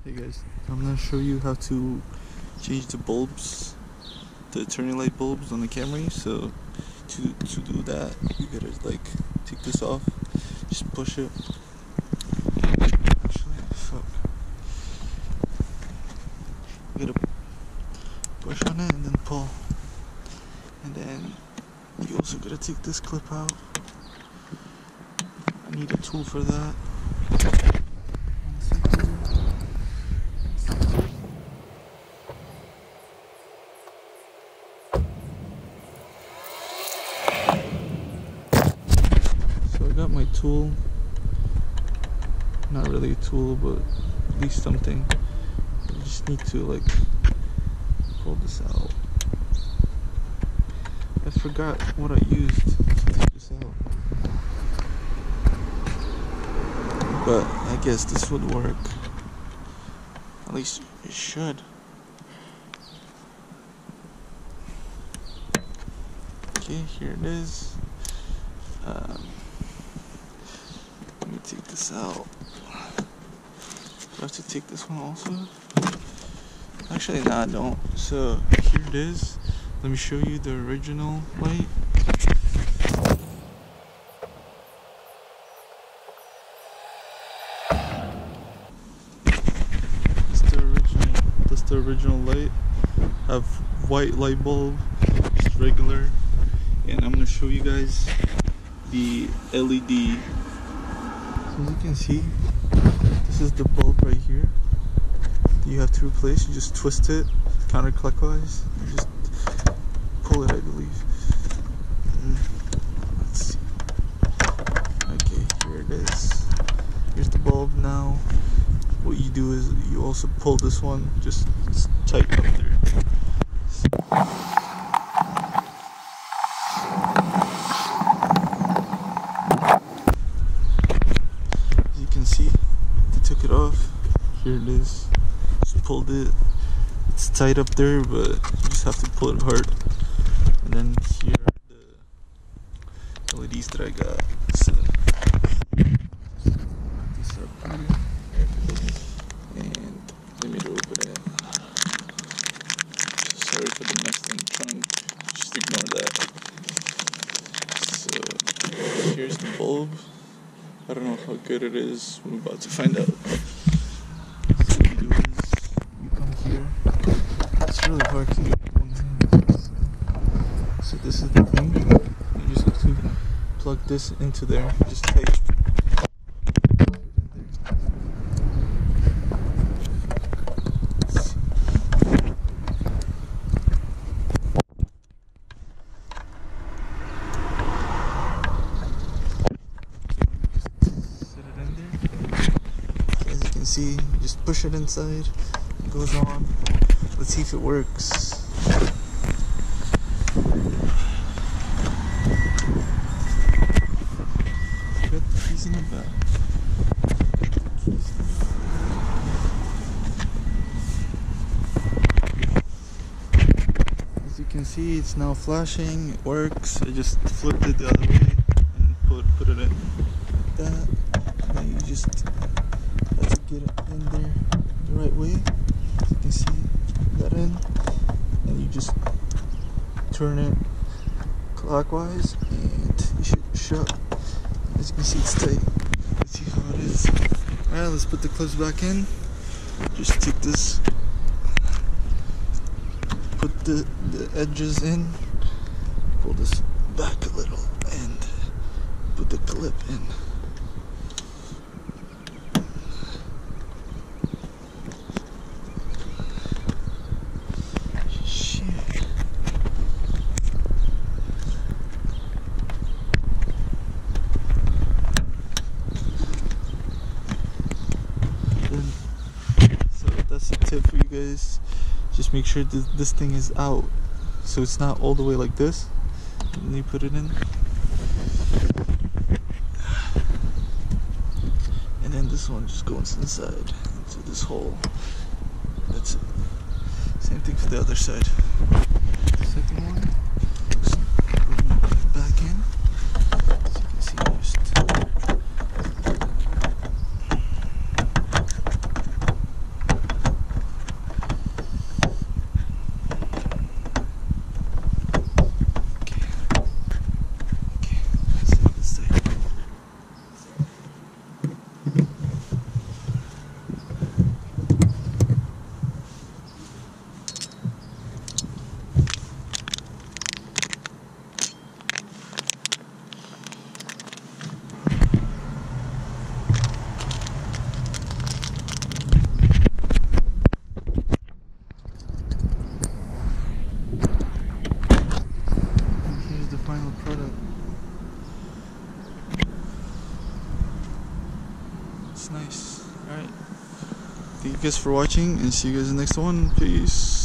Hey guys, I'm gonna show you how to change the bulbs, the turning light bulbs on the Camry. So to do that, you gotta like take this off, just push it. Actually, fuck. You gotta push on it and then pull, and then you also gotta take this clip out. I need a tool for that. So I got my tool, not really a tool, but at least something. I just need to like pull this out. I forgot what I used to take this out, but I guess this would work. At least it should. Okay, here it is. Let me take this out. Do I have to take this one also? Actually, nah, I don't. So here it is. Let me show you the original light. That's the original light. I have white light bulb, just regular. And I'm gonna show you guys the LED. So as you can see, this is the bulb right here that you have to replace. You just twist it counterclockwise. You just pull it, I believe. Let's see. Okay, here it is. Here's the bulb now. What you do is you also pull this one, just tight up there. As you can see, they took it off. Here it is. Just pulled it. It's tight up there, but you just have to pull it hard. And then here are the LEDs that I got. So, put this up here. And let me open it. Sorry for the mess in the trunk. Just ignore that. So here's the bulb. I don't know how good it is. We're about to find out. So what you do is you come here. It's really hard to do with one hand. So this is the thing. You just have to plug this into there. Just tight. See, you just push it inside, it goes on. Let's see if it works. Got the keys in the back. As you can see, it's now flashing. It works. I just flipped it the other way and put it in like that. Now you just get it in there the right way. As you can see, that in, and you just turn it clockwise and you should shut. As you can see, it's tight. Let's see how it is. Alright, let's put the clips back in. Just take this, put the edges in, pull this back a little and put the clip in. So that's the tip for you guys. Just make sure that this thing is out, so it's not all the way like this. And then you put it in, and then this one just goes inside into this hole. That's it. Same thing for the other side. The second one, just put it back in. As you can see, just final product. It's nice. Alright. Thank you guys for watching and see you guys in the next one. Peace.